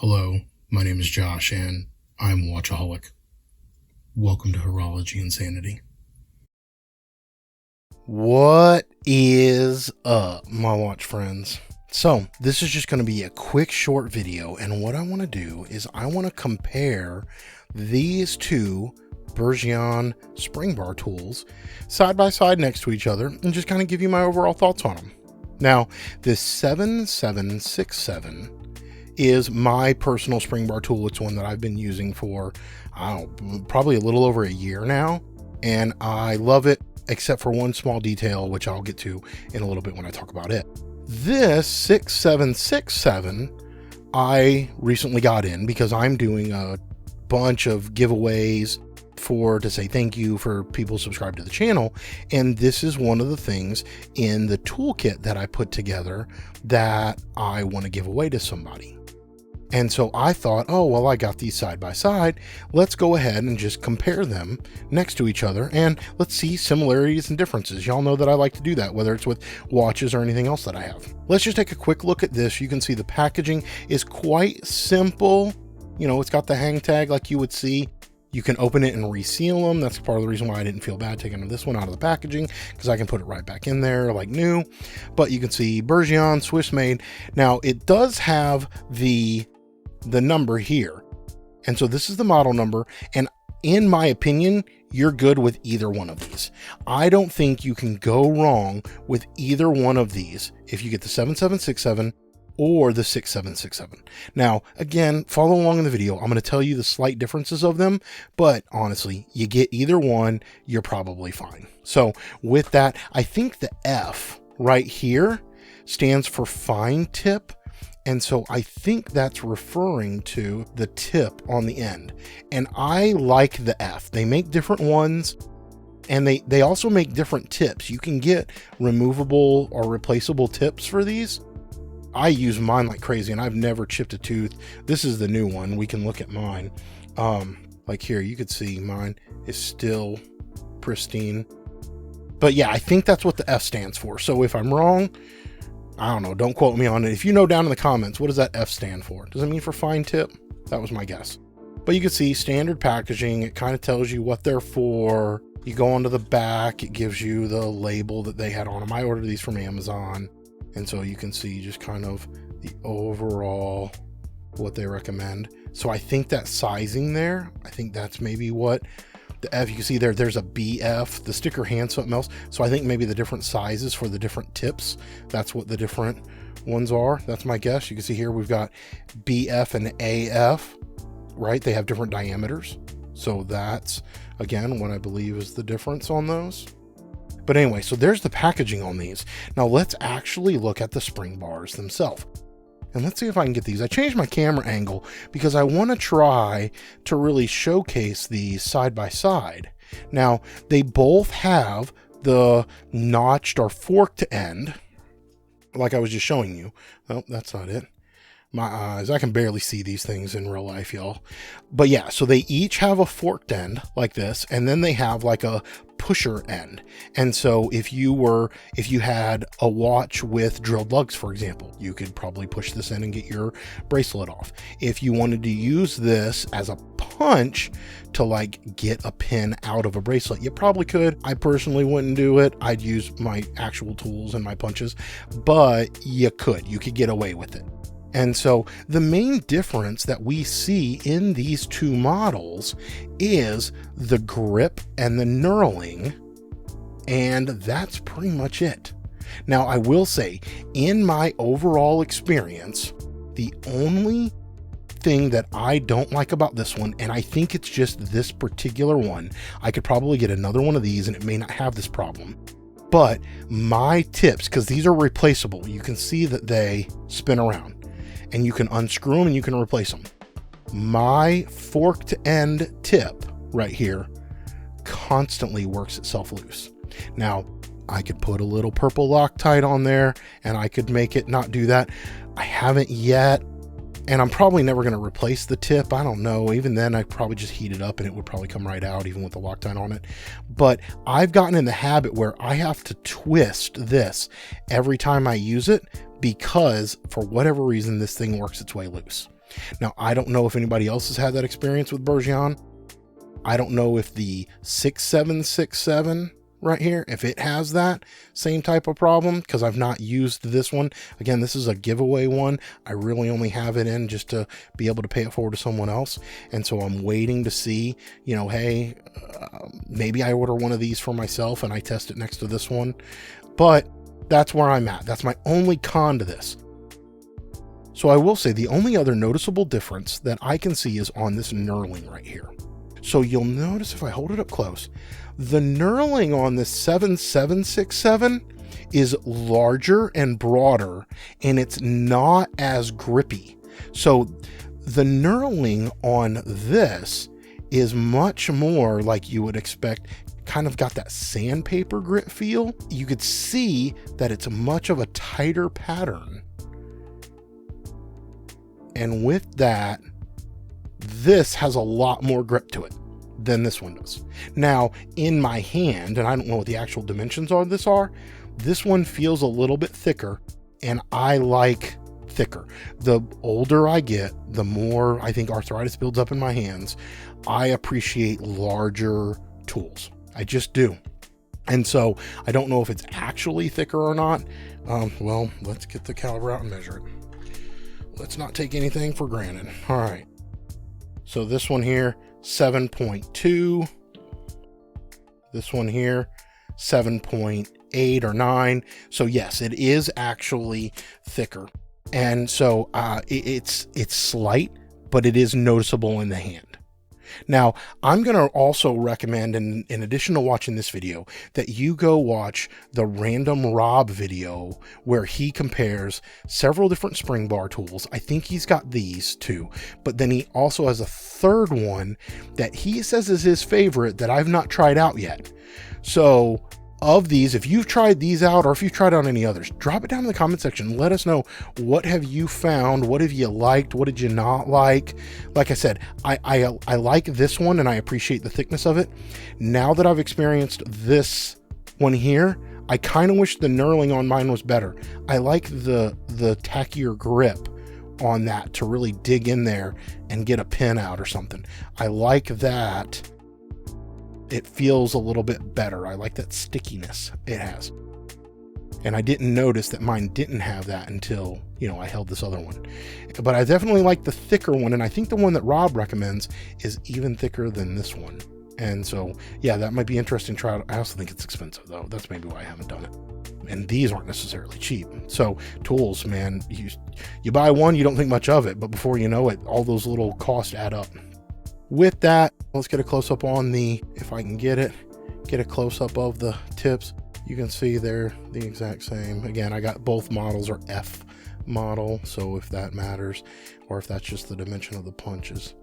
Hello, my name is Josh and I'm a watchaholic. Welcome to Horology Insanity. What is up, my watch friends? So this is just going to be a quick short video, and what I want to do is I want to compare these two Bergeon spring bar tools side by side next to each other and just kind of give you my overall thoughts on them. Now, this 7767 is my personal spring bar tool. It's one that I've been using for, probably a little over a year now, and I love it, except for one small detail, which I'll get to in a little bit when I talk about it. This 6767, I recently got in because I'm doing a bunch of giveaways to say thank you for people subscribe to the channel, and this is one of the things in the toolkit that I put together that I want to give away to somebody. And so I thought, oh, well, I got these side by side. Let's go ahead and just compare them next to each other and let's see similarities and differences. Y'all know that I like to do that, whether it's with watches or anything else that I have. Let's just take a quick look at this. You can see the packaging is quite simple. You know, it's got the hang tag like you would see. You can open it and reseal them. That's part of the reason why I didn't feel bad taking this one out of the packaging, because I can put it right back in there like new. But you can see Bergeon, Swiss made. Now it does have the number here, and so this is the model number, and in my opinion, you're good with either one of these. I don't think you can go wrong with either one of these if you get the 7767 or the 6767. Now, again, follow along in the video. I'm going to tell you the slight differences of them, but honestly, you get either one, you're probably fine. So with that, I think the F right here stands for fine tip. And so I think that's referring to the tip on the end. And I like the F. They make different ones, and they also make different tips. You can get removable or replaceable tips for these. I use mine like crazy, and I've never chipped a tooth. This is the new one. We can look at mine. Like here, you could see mine is still pristine. But yeah, I think that's what the F stands for. So if I'm wrong, I don't know, don't quote me on it. If you know down in the comments, what does that F stand for? Does it mean for fine tip? That was my guess. But you can see standard packaging. It kind of tells you what they're for. You go onto the back, it gives you the label that they had on them. I ordered these from Amazon. And so you can see just kind of the overall, what they recommend. So I think that sizing there, I think that's maybe what the F, you can see there's a BF, the sticker hand something else. So I think maybe the different sizes for the different tips, that's what the different ones are. That's my guess. You can see here we've got BF and AF, right? They have different diameters. So that's, again, what I believe is the difference on those. But anyway, so there's the packaging on these. Now let's actually look at the spring bars themselves. And let's see if I can get these. I changed my camera angle because I want to try to really showcase these side by side. Now, they both have the notched or forked end, like I was just showing you. Oh, that's not it. My eyes, I can barely see these things in real life, y'all. But yeah, so they each have a forked end like this, and then they have like a pusher end. And so if you had a watch with drilled lugs, for example, you could probably push this in and get your bracelet off. If you wanted to use this as a punch to like get a pin out of a bracelet, you probably could. I personally wouldn't do it. I'd use my actual tools and my punches, but you could get away with it. And so the main difference that we see in these two models is the grip and the knurling, and that's pretty much it. Now, I will say, in my overall experience, the only thing that I don't like about this one, and I think it's just this particular one, I could probably get another one of these and it may not have this problem, but my tips, because these are replaceable, you can see that they spin around. And you can unscrew them and you can replace them. My forked end tip right here constantly works itself loose. Now, I could put a little purple Loctite on there and I could make it not do that. I haven't yet, and I'm probably never going to replace the tip. I don't know. Even then, I'd probably just heat it up and it would probably come right out even with the Loctite on it. But I've gotten in the habit where I have to twist this every time I use it, because for whatever reason, this thing works its way loose. Now, I don't know if anybody else has had that experience with Bergeon. I don't know if the 6767 right here, if it has that same type of problem, because I've not used this one. Again, this is a giveaway one. I really only have it in just to be able to pay it forward to someone else. And so I'm waiting to see, you know, hey, maybe I order one of these for myself and I test it next to this one. But that's where I'm at. That's my only con to this. So I will say the only other noticeable difference that I can see is on this knurling right here. So you'll notice if I hold it up close, the knurling on this 7767 is larger and broader, and it's not as grippy. So the knurling on this is much more like you would expect, kind of got that sandpaper grit feel. You could see that it's much of a tighter pattern. And with that, this has a lot more grip to it than this one does. Now, in my hand, and I don't know what the actual dimensions of this are, this one feels a little bit thicker, and I like thicker. The older I get, the more I think arthritis builds up in my hands. I appreciate larger tools. I just do. And so I don't know if it's actually thicker or not. Well, let's get the caliber out and measure it. Let's not take anything for granted. All right. So this one here, 7.2. This one here, 7.8 or 9. So yes, it is actually thicker. And so it's slight, but it is noticeable in the hand. Now, I'm going to also recommend, in addition to watching this video, that you go watch the Random Rob video where he compares several different spring bar tools. I think he's got these too, but then he also has a third one that he says is his favorite that I've not tried out yet. So of these, if you've tried these out or if you've tried out any others, drop it down in the comment section. Let us know, what have you found? What have you liked? What did you not like? Like I said, I like this one and I appreciate the thickness of it. Now that I've experienced this one here, I kind of wish the knurling on mine was better. I like the tackier grip on that to really dig in there and get a pin out or something. I like that. It feels a little bit better. I like that stickiness it has. And I didn't notice that mine didn't have that until, you know, I held this other one. But I definitely like the thicker one. And I think the one that Rob recommends is even thicker than this one. And so, yeah, that might be interesting to try out. I also think it's expensive though. That's maybe why I haven't done it. And these aren't necessarily cheap. So tools, man, you buy one, you don't think much of it, but before you know it, all those little costs add up. With that, let's get a close-up on the, if I can get a close-up of the tips. You can see they're the exact same. Again, I got both models are F model, so if that matters, or if that's just the dimension of the punches.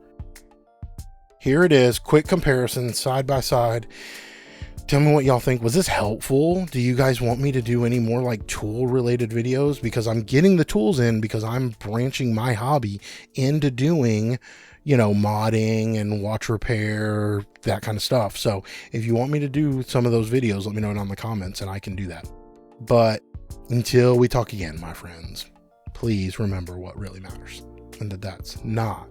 Here it is, quick comparison, side by side. Tell me what y'all think. Was this helpful? Do you guys want me to do any more like tool related videos? Because I'm getting the tools in because I'm branching my hobby into doing, you know, modding and watch repair, that kind of stuff. So if you want me to do some of those videos, let me know down in the comments and I can do that. But until we talk again, my friends, please remember what really matters, and that's not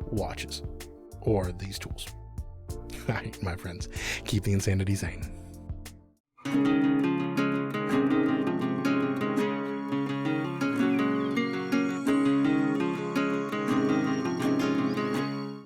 watches or these tools. All right, my friends, keep the insanity sane.